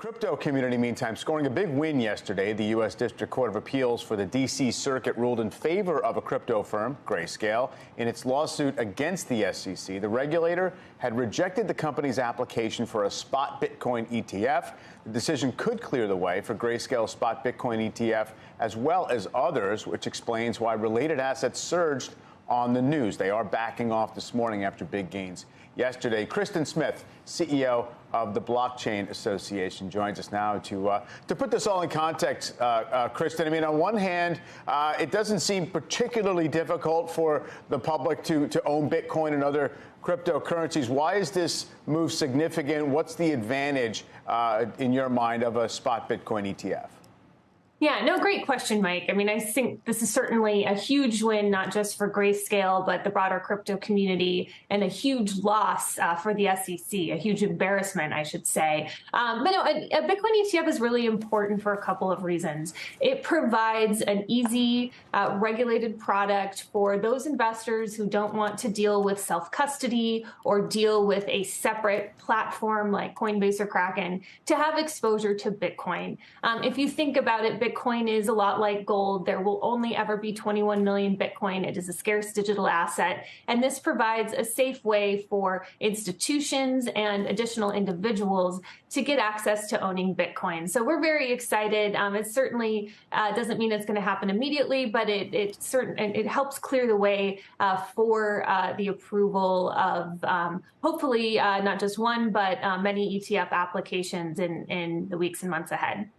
Crypto community, meantime, scoring a big win yesterday. The U.S. District Court of Appeals for the D.C. Circuit ruled in favor of a crypto firm, Grayscale, in its lawsuit against the SEC. The regulator had rejected the company's application for a spot Bitcoin ETF. The decision could clear the way for Grayscale's spot Bitcoin ETF, as well as others, which explains why related assets surged on the news. They are backing off this morning after big gains yesterday. Kristen Smith, CEO of the Blockchain Association, joins us now to put this all in context. Kristen, I mean, on one hand, it doesn't seem particularly difficult for the public to own Bitcoin and other cryptocurrencies. Why is this move significant? What's the advantage in your mind of a spot Bitcoin ETF? Yeah, no, great question, Mike. I mean, I think this is certainly a huge win, not just for Grayscale, but the broader crypto community, and a huge loss for the SEC, a huge embarrassment, I should say. But no, a Bitcoin ETF is really important for a couple of reasons. It provides an easy, regulated product for those investors who don't want to deal with self-custody or deal with a separate platform like Coinbase or Kraken to have exposure to Bitcoin. If you think about it, Bitcoin is a lot like gold. There will only ever be 21 million Bitcoin. It is a scarce digital asset. And this provides a safe way for institutions and additional individuals to get access to owning Bitcoin. So we're very excited. It certainly doesn't mean it's going to happen immediately, but it helps clear the way for the approval of hopefully not just one, but many ETF applications in the weeks and months ahead.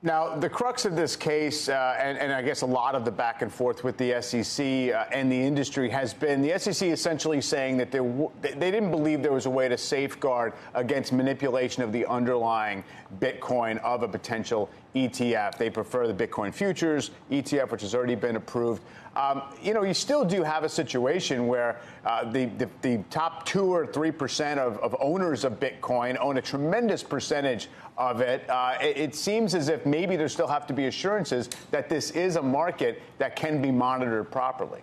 Now, the crux of this case, and I guess a lot of the back and forth with the SEC and the industry has been the SEC essentially saying that they didn't believe there was a way to safeguard against manipulation of the underlying Bitcoin of a potential ETF. They prefer the Bitcoin futures ETF, which has already been approved. You still do have a situation where the top 2 or 3% of owners of Bitcoin own a tremendous percentage of it. It seems as if maybe there still have to be assurances that this is a market that can be monitored properly.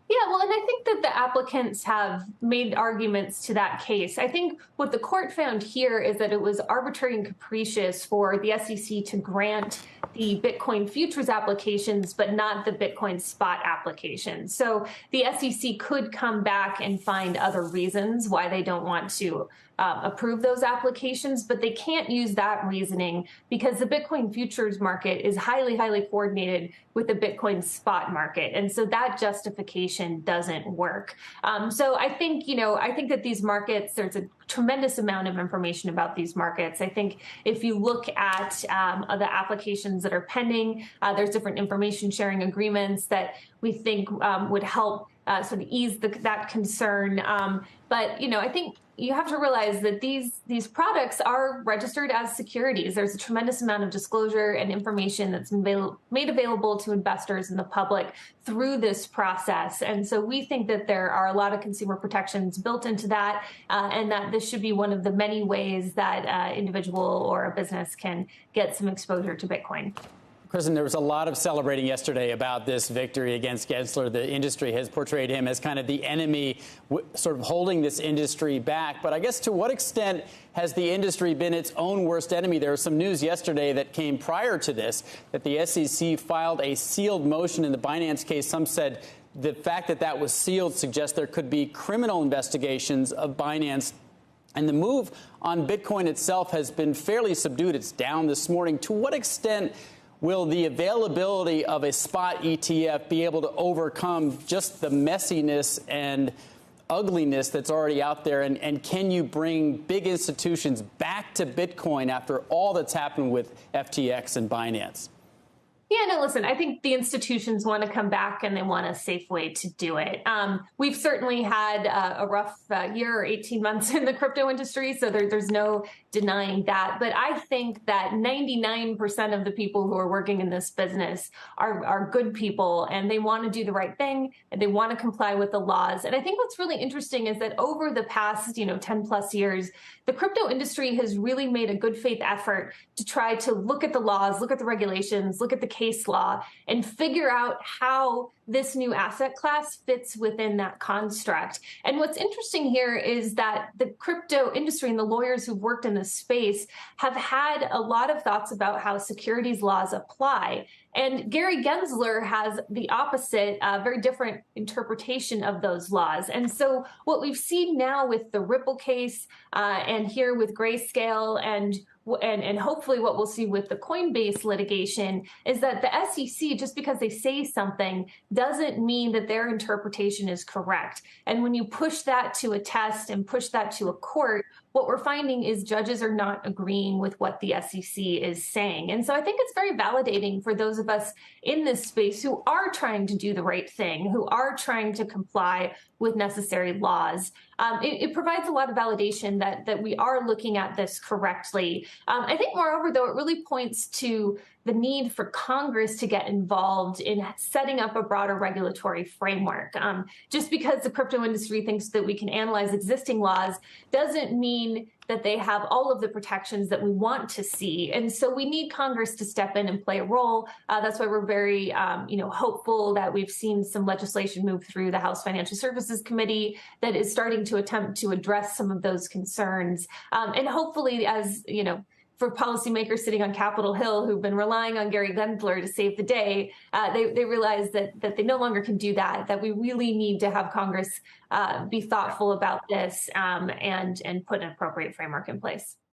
Yeah, well, and I think that the applicants have made arguments to that case. I think what the court found here is that it was arbitrary and capricious for the SEC to grant the Bitcoin futures applications, but not the Bitcoin spot applications. So the SEC could come back and find other reasons why they don't want to approve those applications, but they can't use that reasoning because the Bitcoin futures market is highly, highly coordinated with the Bitcoin spot market. And so that justification doesn't work. So I think that these markets, there's a tremendous amount of information about these markets. I think if you look at the applications that are pending, there's different information sharing agreements that we think would help sort of ease that concern. But, I think you have to realize that these products are registered as securities. There's a tremendous amount of disclosure and information that's made available to investors and the public through this process. And so we think that there are a lot of consumer protections built into that, and that this should be one of the many ways that an individual or a business can get some exposure to Bitcoin. Kristen, there was a lot of celebrating yesterday about this victory against Gensler. The industry has portrayed him as kind of the enemy, sort of holding this industry back. But I guess to what extent has the industry been its own worst enemy? There was some news yesterday that came prior to this, that the SEC filed a sealed motion in the Binance case. Some said the fact that that was sealed suggests there could be criminal investigations of Binance. And the move on Bitcoin itself has been fairly subdued. It's down this morning. To what extent will the availability of a spot ETF be able to overcome just the messiness and ugliness that's already out there? And can you bring big institutions back to Bitcoin after all that's happened with FTX and Binance? Yeah, no, listen, I think the institutions want to come back and they want a safe way to do it. We've certainly had a rough year or 18 months in the crypto industry, so there's no denying that. But I think that 99% of the people who are working in this business are good people, and they want to do the right thing, and they want to comply with the laws. And I think what's really interesting is that over the past 10 plus years, the crypto industry has really made a good faith effort to try to look at the laws, look at the regulations, look at the case law and figure out how this new asset class fits within that construct. And what's interesting here is that the crypto industry and the lawyers who've worked in this space have had a lot of thoughts about how securities laws apply. And Gary Gensler has the opposite, very different interpretation of those laws. And so what we've seen now with the Ripple case and here with Grayscale and hopefully what we'll see with the Coinbase litigation is that the SEC, just because they say something, doesn't mean that their interpretation is correct. And when you push that to a test and push that to a court, what we're finding is judges are not agreeing with what the SEC is saying. And so I think it's very validating for those of us in this space who are trying to do the right thing, who are trying to comply with necessary laws. It provides a lot of validation that we are looking at this correctly. I think, moreover, though, it really points to the need for Congress to get involved in setting up a broader regulatory framework. Just because the crypto industry thinks that we can analyze existing laws doesn't mean that they have all of the protections that we want to see. And so we need Congress to step in and play a role. That's why we're very hopeful that we've seen some legislation move through the House Financial Services Committee that is starting to attempt to address some of those concerns. And hopefully, as you know, for policymakers sitting on Capitol Hill who've been relying on Gary Gensler to save the day, they realize that they no longer can do that we really need to have Congress be thoughtful about this and put an appropriate framework in place.